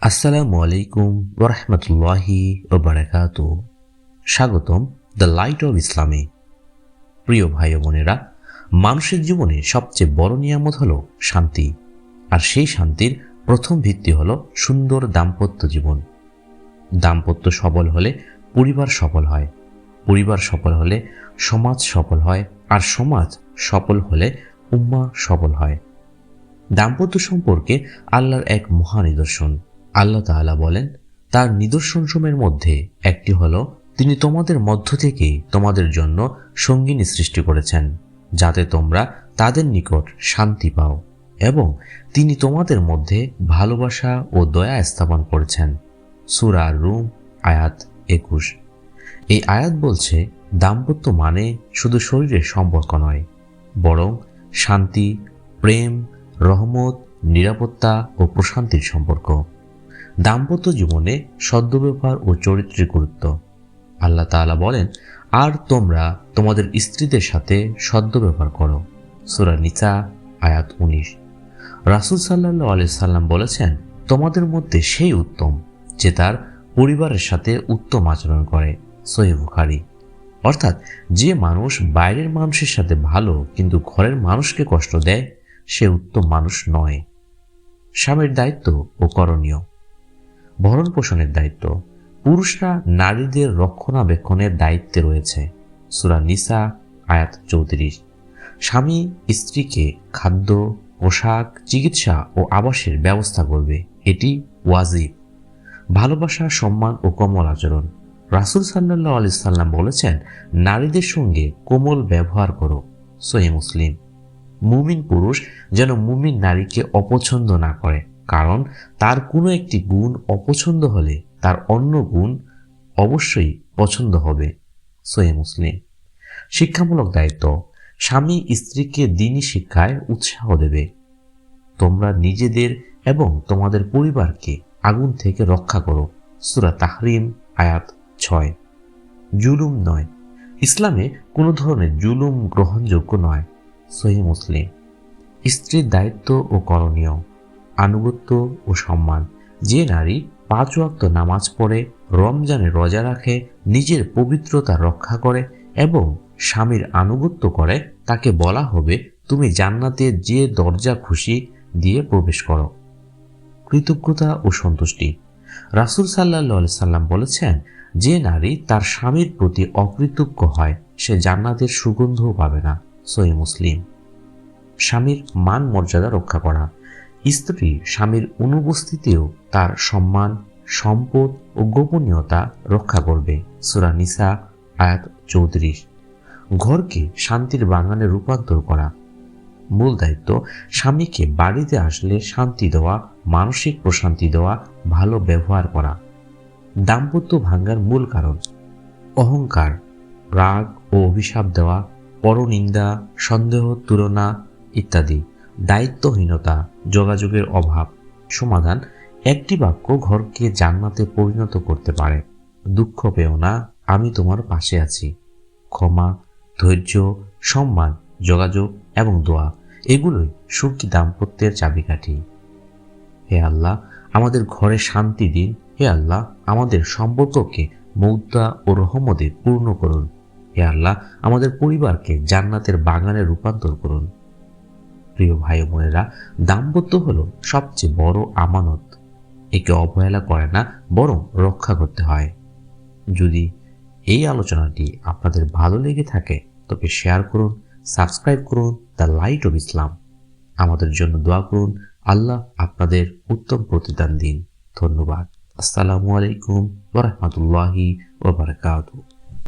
আসসালামু আলাইকুম ওরহমতুল্লাহি ওবারাকাতুহু। স্বাগতম দ্য লাইট অব ইসলামে। প্রিয় ভাই ও বোনেরা, মানুষের জীবনে সবচেয়ে বড় নিয়ামত হলো শান্তি। আর সেই শান্তির প্রথম ভিত্তি হলো সুন্দর দাম্পত্য জীবন। দাম্পত্য সফল হলে পরিবার সফল হয়, পরিবার সফল হলে সমাজ সফল হয়, আর সমাজ সফল হলে উম্মাহ সফল হয়। দাম্পত্য সম্পর্কে আল্লাহর এক মহা নিদর্শন। আল্লাহ তাআলা বলেন, তার নিদর্শনসমূহের মধ্যে একটি হলো তিনি তোমাদের মধ্য থেকে তোমাদের জন্য সঙ্গিনী সৃষ্টি করেছেন, যাতে তোমরা তাদের নিকট শান্তি পাও, এবং তিনি তোমাদের মধ্যে ভালোবাসা ও দয়া স্থাপন করেছেন। সূরা রুম আয়াত 21। এই আয়াত বলছে, দাম্পত্য মানে শুধু শরীরের সম্পর্ক নয়, বরং শান্তি, প্রেম, রহমত, নিরাপত্তা ও প্রশান্তির সম্পর্ক। দাম্পত্য জীবনে সদ্ব্যবহার ও চরিত্রের গুরুত্ব। আল্লাহ তাআলা বলেন, আর তোমরা তোমাদের স্ত্রীদের সাথে সদ্ব্যবহার করো। সূরা নিসা আয়াত 19। রাসূল সাল্লাল্লাহু আলাইহি সাল্লাম বলেছেন, তোমাদের মধ্যে সেই উত্তম যে তার পরিবারের সাথে উত্তম আচরণ করে। সহিহ বুখারী। অর্থাৎ যে মানুষ বাইরের মানুষের সাথে ভালো কিন্তু ঘরের মানুষকে কষ্ট দেয়, সে উত্তম মানুষ নয়। স্বামীর দায়িত্ব ও করণীয়। ভরণ পোষণের দায়িত্ব। পুরুষরা নারীদের রক্ষণাবেক্ষণের দায়িত্বে রয়েছে। সূরা নিসা আয়াত 34। স্বামী স্ত্রীকে খাদ্য, পোশাক, চিকিৎসা ও আবাসের ব্যবস্থা করবে, এটি ওয়াজিব। ভালোবাসা, সম্মান ও কোমল আচরণ। রাসূল সাল্লাল্লাহু আলাইহি সাল্লাম বলেছেন, নারীদের সঙ্গে কোমল ব্যবহার করো। সহিহ মুসলিম। মুমিন পুরুষ যেন মুমিন নারীকে অপছন্দ না করে, কারণ তার কোনো একটি গুণ অপছন্দ হলে তার অন্য গুণ অবশ্যই পছন্দ হবে। সহিহ মুসলিম। শিক্ষামূলক দায়িত্ব। স্বামী স্ত্রীকে দ্বীনি শিক্ষায় উৎসাহ দেবে। তোমরা নিজেদের এবং তোমাদের পরিবারকে আগুন থেকে রক্ষা করো। সূরা তাহরিম আয়াত 6। জুলুম নয়। ইসলামে কোনো ধরনের জুলুম গ্রহণযোগ্য নয়। সহিহ মুসলিম। স্ত্রীর দায়িত্ব ও করণীয়। আনুগত্য ও সম্মান। যে নারী 5 ওয়াক্ত নামাজ পড়ে, রমজানে রোজা রাখে, নিজের পবিত্রতা রক্ষা করে এবং স্বামীর আনুগত্য করে, তাকে বলা হবে, তুমি জান্নাতে যে দরজা খুশি দিয়ে প্রবেশ করো। কৃতজ্ঞতা ও সন্তুষ্টি। রাসূল সাল্লাল্লাহু আলাইহি সাল্লাম বলেছেন, যে নারী তার স্বামীর প্রতি অকৃতজ্ঞ হয়, সে জান্নাতের সুগন্ধও পাবে না। সহিহ মুসলিম। স্বামীর মান মর্যাদা রক্ষা করা। স্ত্রী স্বামীর অনুপস্থিতিতেও তার সম্মান, সম্পদ ও গোপনীয়তা রক্ষা করবে। সূরা নিসা আয়াত 34। ঘরকে শান্তির বাগানে রূপান্তর করা। মূল দায়িত্ব, স্বামীকে বাড়িতে আসলে শান্তি দেওয়া, মানসিক প্রশান্তি দেওয়া, ভালো ব্যবহার করা। দাম্পত্য ভাঙ্গার মূল কারণ: অহংকার, রাগ ও অভিশাপ দেওয়া, পরনিন্দা, সন্দেহ, তুলনা ইত্যাদি। দায়িত্বহীনতা, যোগাযোগের অভাব। সমাধান: একটি বাক্য ঘরকে জান্নাতে পরিণত করতে পারে। দুঃখ পেও না, আমি তোমার পাশে আছি। ক্ষমা, ধৈর্য, সম্মান, যোগাযোগ এবং দোয়া, এগুলোই সুখী দাম্পত্যের চাবিকাঠি। হে আল্লাহ, আমাদের ঘরে শান্তি দিন। হে আল্লাহ, আমাদের সম্পর্ককে মওদ্দা ও রহমতে পূর্ণ করুন। হে আল্লাহ, আমাদের পরিবারকে জান্নাতের বাগানে রূপান্তর করুন। প্রিয় ভাই ও বোনেরা, দাম্পত্য হলো সবচেয়ে বড় আমানত। একে অবহেলা করে না, বরং রক্ষা করতে হয়। যদি এই আলোচনাটি আপনাদের ভালো লেগে থাকে, তবে শেয়ার করুন, সাবস্ক্রাইব করুন দ্য লাইট অব ইসলাম। আমাদের জন্য দোয়া করুন। আল্লাহ আপনাদের উত্তম প্রতিদান দিন। ধন্যবাদ। আসসালামু আলাইকুম ওয়া রাহমাতুল্লাহি ওয়া বারাকাতুহু।